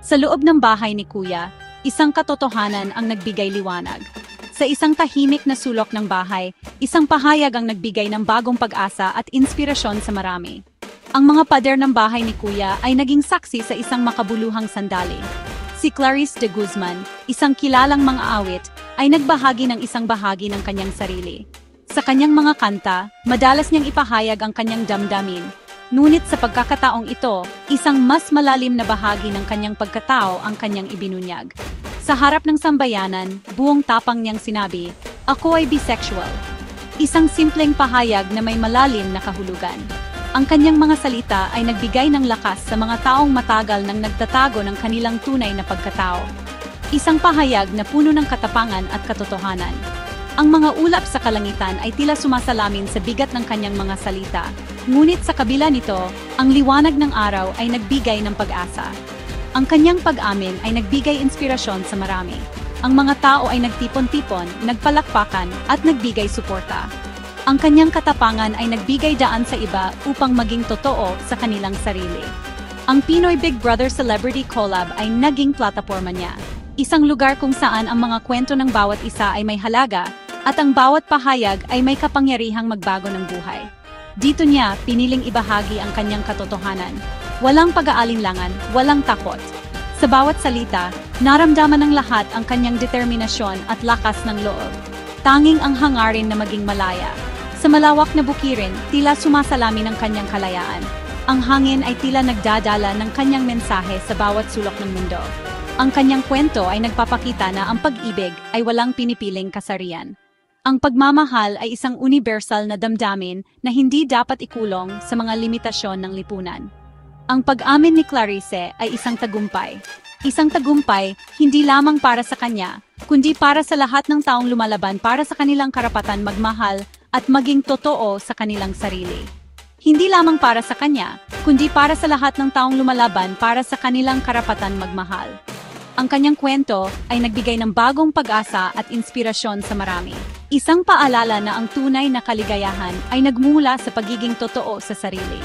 Sa loob ng bahay ni Kuya, isang katotohanan ang nagbigay liwanag. Sa isang tahimik na sulok ng bahay, isang pahayag ang nagbigay ng bagong pag-asa at inspirasyon sa marami. Ang mga pader ng bahay ni Kuya ay naging saksi sa isang makabuluhang sandali. Si Clarice de Guzman, isang kilalang mang-aawit, ay nagbahagi ng isang bahagi ng kanyang sarili. Sa kanyang mga kanta, madalas niyang ipahayag ang kanyang damdamin. Ngunit sa pagkakataong ito, isang mas malalim na bahagi ng kanyang pagkatao ang kanyang ibinunyag. Sa harap ng sambayanan, buong tapang niyang sinabi, "Ako ay bisexual." Isang simpleng pahayag na may malalim na kahulugan. Ang kanyang mga salita ay nagbigay ng lakas sa mga taong matagal nang nagtatago ng kanilang tunay na pagkatao. Isang pahayag na puno ng katapangan at katotohanan. Ang mga ulap sa kalangitan ay tila sumasalamin sa bigat ng kanyang mga salita. Ngunit sa kabila nito, ang liwanag ng araw ay nagbigay ng pag-asa. Ang kanyang pag-amin ay nagbigay inspirasyon sa marami. Ang mga tao ay nagtipon-tipon, nagpalakpakan, at nagbigay suporta. Ang kanyang katapangan ay nagbigay daan sa iba upang maging totoo sa kanilang sarili. Ang Pinoy Big Brother Celebrity Collab ay naging plataporma niya. Isang lugar kung saan ang mga kwento ng bawat isa ay may halaga, at ang bawat pahayag ay may kapangyarihang magbago ng buhay. Dito niya piniling ibahagi ang kanyang katotohanan. Walang pag-aalinlangan, walang takot. Sa bawat salita, naramdaman ng lahat ang kanyang determinasyon at lakas ng loob. Tanging ang hangarin na maging malaya. Sa malawak na bukirin, tila sumasalamin ang kanyang kalayaan. Ang hangin ay tila nagdadala ng kanyang mensahe sa bawat sulok ng mundo. Ang kanyang kwento ay nagpapakita na ang pag-ibig ay walang pinipiling kasarian. Ang pagmamahal ay isang universal na damdamin na hindi dapat ikulong sa mga limitasyon ng lipunan. Ang pag-amin ni Clarice ay isang tagumpay. Isang tagumpay hindi lamang para sa kanya, kundi para sa lahat ng taong lumalaban para sa kanilang karapatan magmahal at maging totoo sa kanilang sarili. Hindi lamang para sa kanya, kundi para sa lahat ng taong lumalaban para sa kanilang karapatan magmahal. Ang kanyang kwento ay nagbigay ng bagong pag-asa at inspirasyon sa marami. Isang paalala na ang tunay na kaligayahan ay nagmumula sa pagiging totoo sa sarili.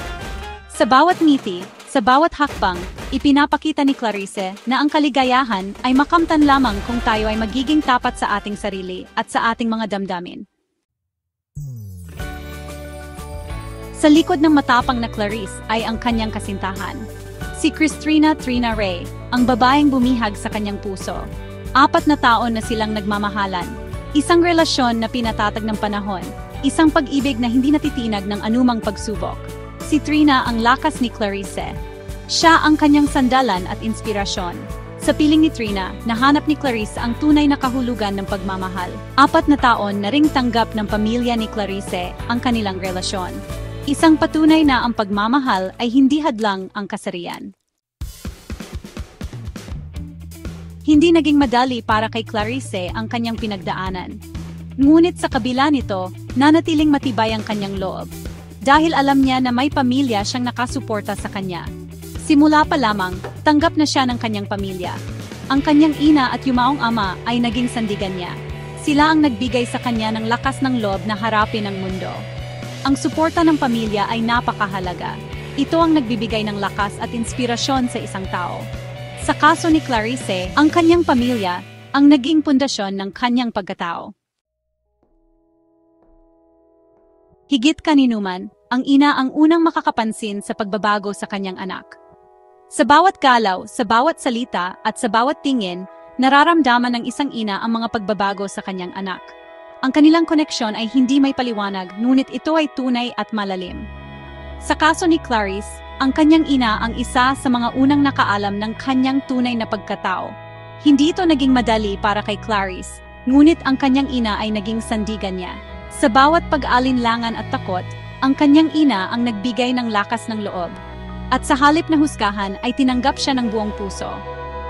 Sa bawat ngiti, sa bawat hakbang, ipinapakita ni Clarice na ang kaligayahan ay makamtan lamang kung tayo ay magiging tapat sa ating sarili at sa ating mga damdamin. Sa likod ng matapang na Clarice ay ang kanyang kasintahan. Si Cristrina Trina Ray, ang babaeng bumihag sa kanyang puso. 4 na taon na silang nagmamahalan. Isang relasyon na pinatatag ng panahon. Isang pag-ibig na hindi natitinag ng anumang pagsubok. Si Trina ang lakas ni Clarice. Siya ang kanyang sandalan at inspirasyon. Sa piling ni Trina, nahanap ni Clarice ang tunay na kahulugan ng pagmamahal. 4 na taon na ring tanggap ng pamilya ni Clarice ang kanilang relasyon. Isang patunay na ang pagmamahal ay hindi hadlang ang kasarian. Hindi naging madali para kay Clarice ang kanyang pinagdaanan. Ngunit sa kabila nito, nanatiling matibay ang kanyang loob. Dahil alam niya na may pamilya siyang nakasuporta sa kanya. Simula pa lamang, tanggap na siya ng kanyang pamilya. Ang kanyang ina at yumaong ama ay naging sandigan niya. Sila ang nagbigay sa kanya ng lakas ng loob na harapin ang mundo. Ang suporta ng pamilya ay napakahalaga. Ito ang nagbibigay ng lakas at inspirasyon sa isang tao. Sa kaso ni Clarice, ang kanyang pamilya ang naging pundasyon ng kanyang pagkatao. Higit kaninuman, ang ina ang unang makakapansin sa pagbabago sa kanyang anak. Sa bawat galaw, sa bawat salita at sa bawat tingin, nararamdaman ng isang ina ang mga pagbabago sa kanyang anak. Ang kanilang koneksyon ay hindi may paliwanag, ngunit ito ay tunay at malalim. Sa kaso ni Clarice, ang kanyang ina ang isa sa mga unang nakaalam ng kanyang tunay na pagkatao. Hindi ito naging madali para kay Clarice, ngunit ang kanyang ina ay naging sandigan niya. Sa bawat pag-alinlangan at takot, ang kanyang ina ang nagbigay ng lakas ng loob. At sa halip na husgahan ay tinanggap siya ng buong puso.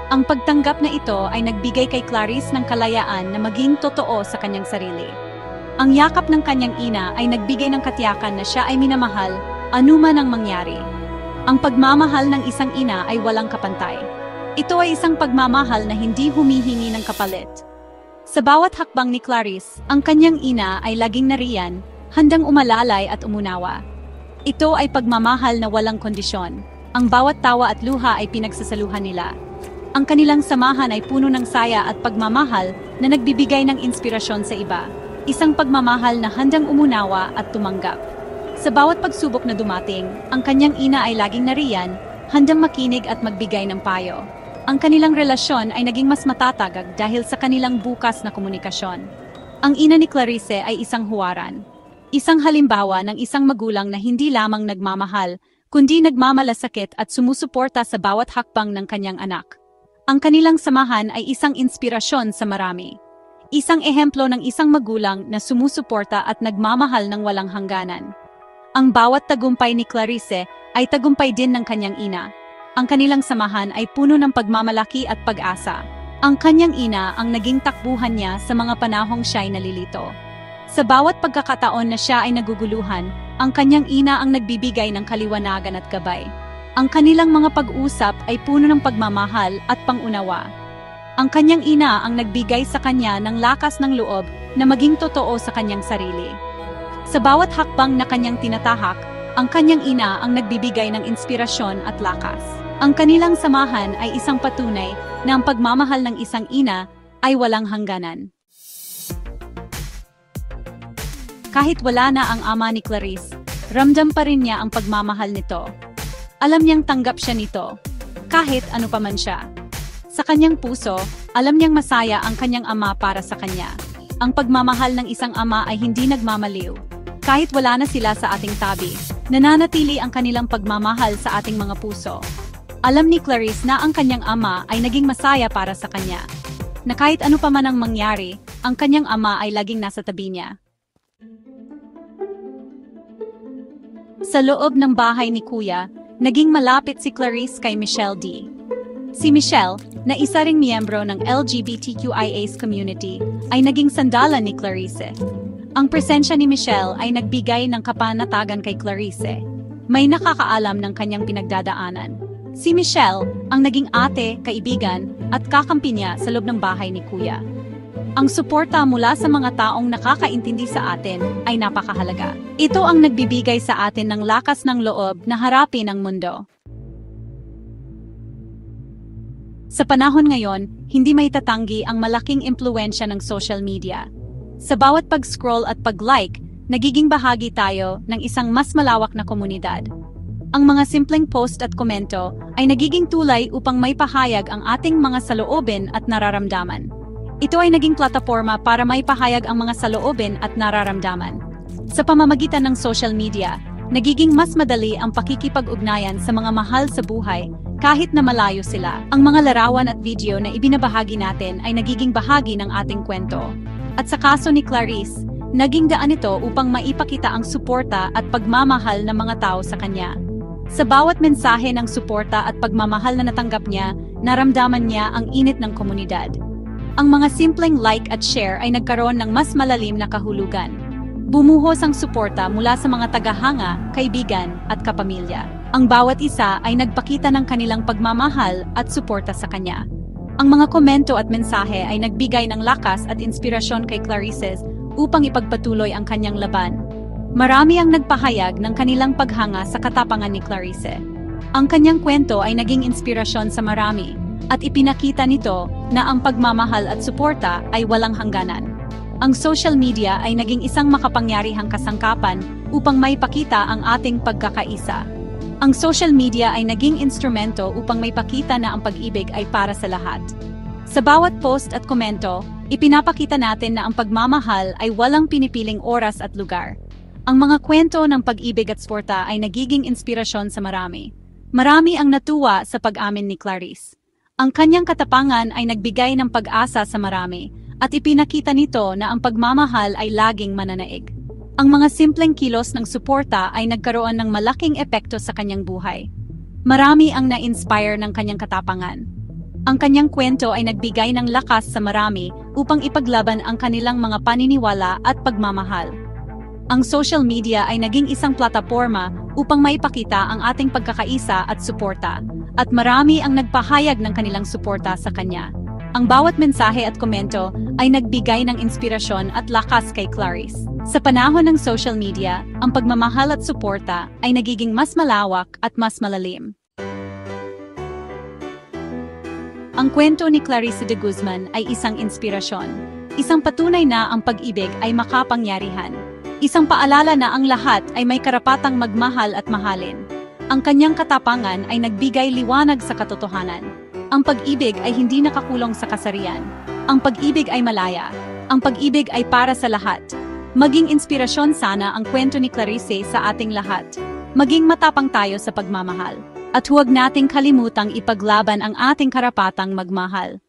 Ang pagtanggap na ito ay nagbigay kay Clarice ng kalayaan na maging totoo sa kanyang sarili. Ang yakap ng kanyang ina ay nagbigay ng katiyakan na siya ay minamahal, anuman ang mangyari. Ang pagmamahal ng isang ina ay walang kapantay. Ito ay isang pagmamahal na hindi humihingi ng kapalit. Sa bawat hakbang ni Clarice, ang kanyang ina ay laging nariyan, handang umalalay at umunawa. Ito ay pagmamahal na walang kondisyon. Ang bawat tawa at luha ay pinagsasaluhan nila. Ang kanilang samahan ay puno ng saya at pagmamahal na nagbibigay ng inspirasyon sa iba. Isang pagmamahal na handang umunawa at tumanggap. Sa bawat pagsubok na dumating, ang kanyang ina ay laging nariyan, handang makinig at magbigay ng payo. Ang kanilang relasyon ay naging mas matatag dahil sa kanilang bukas na komunikasyon. Ang ina ni Clarice ay isang huwaran. Isang halimbawa ng isang magulang na hindi lamang nagmamahal, kundi nagmamalasakit at sumusuporta sa bawat hakbang ng kanyang anak. Ang kanilang samahan ay isang inspirasyon sa marami. Isang ehemplo ng isang magulang na sumusuporta at nagmamahal ng walang hangganan. Ang bawat tagumpay ni Clarice ay tagumpay din ng kanyang ina. Ang kanilang samahan ay puno ng pagmamalaki at pag-asa. Ang kanyang ina ang naging takbuhan niya sa mga panahong siya'y nalilito. Sa bawat pagkakataon na siya ay naguguluhan, ang kanyang ina ang nagbibigay ng kaliwanagan at gabay. Ang kanilang mga pag-usap ay puno ng pagmamahal at pangunawa. Ang kanyang ina ang nagbigay sa kanya ng lakas ng loob na maging totoo sa kanyang sarili. Sa bawat hakbang na kanyang tinatahak, ang kanyang ina ang nagbibigay ng inspirasyon at lakas. Ang kanilang samahan ay isang patunay na ang pagmamahal ng isang ina ay walang hangganan. Kahit wala na ang ama ni Clarice, ramdam pa rin niya ang pagmamahal nito. Alam niyang tanggap siya nito, kahit ano pa man siya. Sa kanyang puso, alam niyang masaya ang kanyang ama para sa kanya. Ang pagmamahal ng isang ama ay hindi nagmamaliw. Kahit wala na sila sa ating tabi, nananatili ang kanilang pagmamahal sa ating mga puso. Alam ni Clarice na ang kanyang ama ay naging masaya para sa kanya. Na kahit ano pa man ang mangyari, ang kanyang ama ay laging nasa tabi niya. Sa loob ng bahay ni Kuya, naging malapit si Clarice kay Michelle D. Si Michelle, na isa ring miyembro ng LGBTQIA community, ay naging sandalan ni Clarice. Ang presensya ni Michelle ay nagbigay ng kapanatagan kay Clarice. May nakakaalam ng kanyang pinagdadaanan. Si Michelle ang naging ate, kaibigan, at kakampi niya sa loob ng bahay ni Kuya. Ang suporta mula sa mga taong nakakaintindi sa atin ay napakahalaga. Ito ang nagbibigay sa atin ng lakas ng loob na harapin ang mundo. Sa panahon ngayon, hindi maitatanggi ang malaking impluwensya ng social media. Sa bawat pag-scroll at pag-like, nagiging bahagi tayo ng isang mas malawak na komunidad. Ang mga simpleng post at komento ay nagiging tulay upang may pahayag ang ating mga saloobin at nararamdaman. Ito ay naging plataporma para may pahayag ang mga saloobin at nararamdaman. Sa pamamagitan ng social media, nagiging mas madali ang pakikipag-ugnayan sa mga mahal sa buhay kahit na malayo sila. Ang mga larawan at video na ibinabahagi natin ay nagiging bahagi ng ating kwento. At sa kaso ni Clarice, naging daan ito upang maipakita ang suporta at pagmamahal ng mga tao sa kanya. Sa bawat mensahe ng suporta at pagmamahal na natanggap niya, naramdaman niya ang init ng komunidad. Ang mga simpleng like at share ay nagkaroon ng mas malalim na kahulugan. Bumuhos ang suporta mula sa mga tagahanga, kaibigan, at kapamilya. Ang bawat isa ay nagpakita ng kanilang pagmamahal at suporta sa kanya. Ang mga komento at mensahe ay nagbigay ng lakas at inspirasyon kay Clarice upang ipagpatuloy ang kanyang laban. Marami ang nagpahayag ng kanilang paghanga sa katapangan ni Clarice. Ang kanyang kwento ay naging inspirasyon sa marami, at ipinakita nito na ang pagmamahal at suporta ay walang hangganan. Ang social media ay naging isang makapangyarihang kasangkapan upang maipakita ang ating pagkakaisa. Ang social media ay naging instrumento upang maipakita na ang pag-ibig ay para sa lahat. Sa bawat post at komento, ipinapakita natin na ang pagmamahal ay walang pinipiling oras at lugar. Ang mga kwento ng pag-ibig at suporta ay nagiging inspirasyon sa marami. Marami ang natuwa sa pag-amin ni Clarice. Ang kanyang katapangan ay nagbigay ng pag-asa sa marami, at ipinakita nito na ang pagmamahal ay laging mananaig. Ang mga simpleng kilos ng suporta ay nagkaroon ng malaking epekto sa kanyang buhay. Marami ang na-inspire ng kanyang katapangan. Ang kanyang kwento ay nagbigay ng lakas sa marami upang ipaglaban ang kanilang mga paniniwala at pagmamahal. Ang social media ay naging isang plataporma upang maipakita ang ating pagkakaisa at suporta, at marami ang nagpahayag ng kanilang suporta sa kanya. Ang bawat mensahe at komento ay nagbigay ng inspirasyon at lakas kay Clarice. Sa panahon ng social media, ang pagmamahal at suporta ay nagiging mas malawak at mas malalim. Ang kwento ni Clarice de Guzman ay isang inspirasyon. Isang patunay na ang pag-ibig ay makapangyarihan. Isang paalala na ang lahat ay may karapatang magmahal at mahalin. Ang kanyang katapangan ay nagbigay liwanag sa katotohanan. Ang pag-ibig ay hindi nakakulong sa kasarian. Ang pag-ibig ay malaya. Ang pag-ibig ay para sa lahat. Maging inspirasyon sana ang kwento ni Clarice sa ating lahat. Maging matapang tayo sa pagmamahal. At huwag nating kalimutang ipaglaban ang ating karapatang magmahal.